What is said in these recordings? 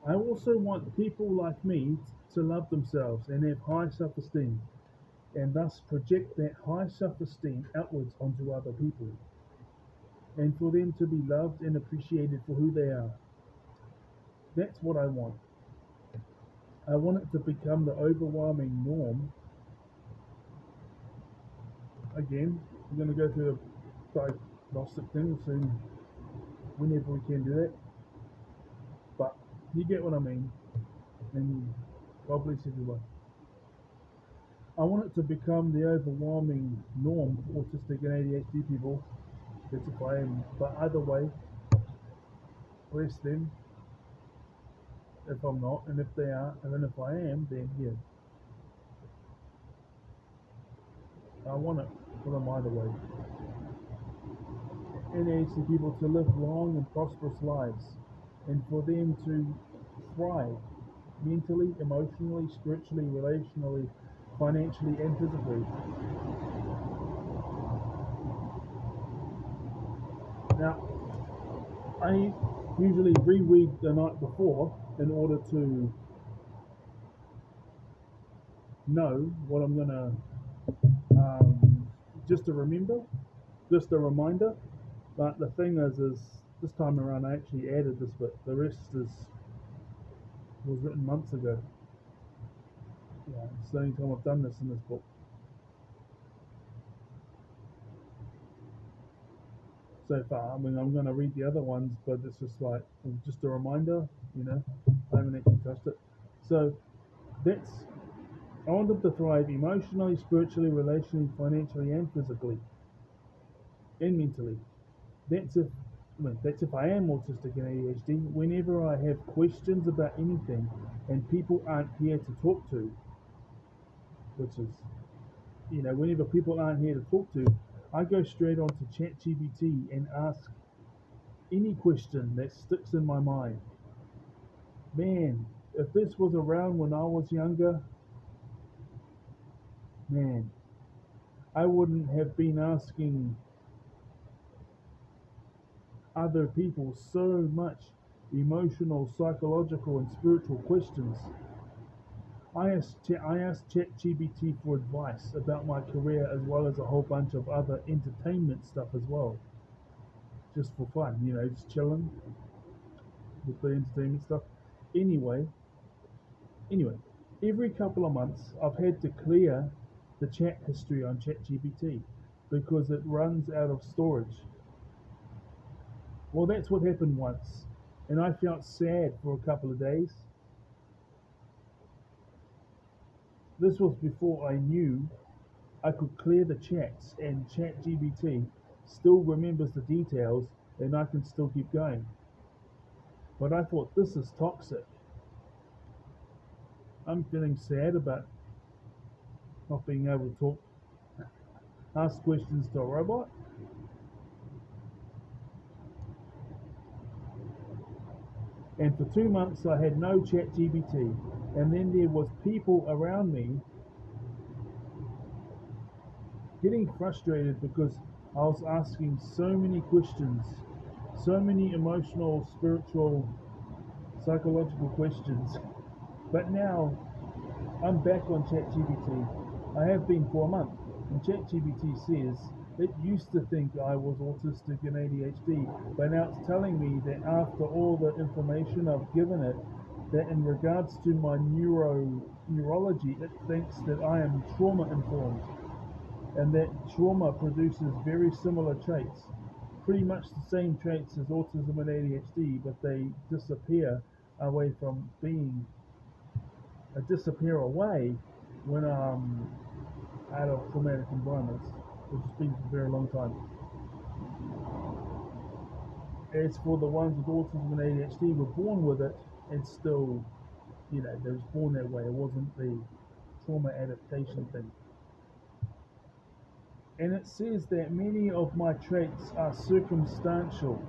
I also want people like me to love themselves and have high self-esteem, and thus project that high self-esteem outwards onto other people, and for them to be loved and appreciated for who they are. That's what I want. I want it to become the overwhelming norm. Again, we're going to go through a diagnostic thing soon, whenever we can do that. But you get what I mean, and God bless everyone. I want it to become the overwhelming norm for autistic and ADHD people. That's if I am. But either way, bless them if I'm not, and if they are, and then if I am, then yeah, I want it for them either way. And ADHD people to live long and prosperous lives, and for them to thrive mentally, emotionally, spiritually, relationally, financially, and physically. Now, I usually reread the night before in order to know what I'm gonna, just to remember, just a reminder. But the thing is this time around I actually added this bit. The rest is was written months ago. Yeah, it's the only time I've done this in this book so far. I mean, I'm gonna read the other ones, but it's just a reminder. You know, I haven't actually touched it. So that's I want them to thrive emotionally, spiritually, relationally, financially, and physically, and mentally. That's if that's if I am autistic and ADHD. Whenever I have questions about anything and people aren't here to talk to, which is whenever people aren't here to talk to, I go straight onto ChatGPT and ask any question that sticks in my mind. Man, if this was around when I was younger, man, I wouldn't have been asking other people so much emotional, psychological, and spiritual questions. I asked ChatGPT for advice about my career as well as a whole bunch of other entertainment stuff as well, just for fun, just chilling with the entertainment stuff. Anyway, anyway, every couple of months I've had to clear the chat history on ChatGPT because it runs out of storage. Well, that's what happened once, and I felt sad for a couple of days. This was before I knew I could clear the chats, and ChatGPT still remembers the details, and I can still keep going. But I thought this is toxic. I'm feeling sad about not being able to ask questions to a robot. And for 2 months I had no ChatGPT, and then there was people around me getting frustrated because I was asking so many questions, so many emotional, spiritual, psychological questions. But now I'm back on ChatGPT. I have been for a month, and ChatGPT says it used to think I was autistic and ADHD, but now it's telling me that after all the information I've given it, that in regards to my neurology, it thinks that I am trauma informed, and that trauma produces very similar traits, pretty much the same traits as autism and ADHD, but they disappear away from being disappear away when out of traumatic environments, which has been for a very long time. As for the ones with autism and ADHD were born with it and still, they was born that way. It wasn't the trauma adaptation thing. And it says that many of my traits are circumstantial,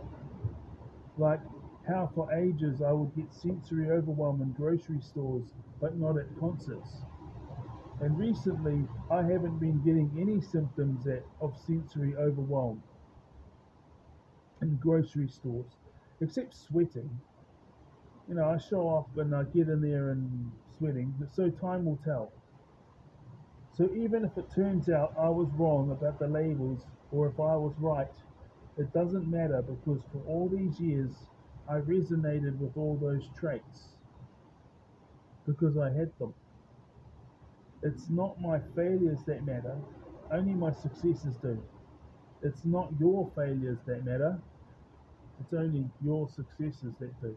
like how for ages I would get sensory overwhelm in grocery stores but not at concerts. And recently, I haven't been getting any symptoms of sensory overwhelm in grocery stores, except sweating. I show up and I get in there and sweating, so time will tell. So even if it turns out I was wrong about the labels or if I was right, it doesn't matter because for all these years I resonated with all those traits because I had them. It's not my failures that matter, only my successes do. It's not your failures that matter, it's only your successes that do.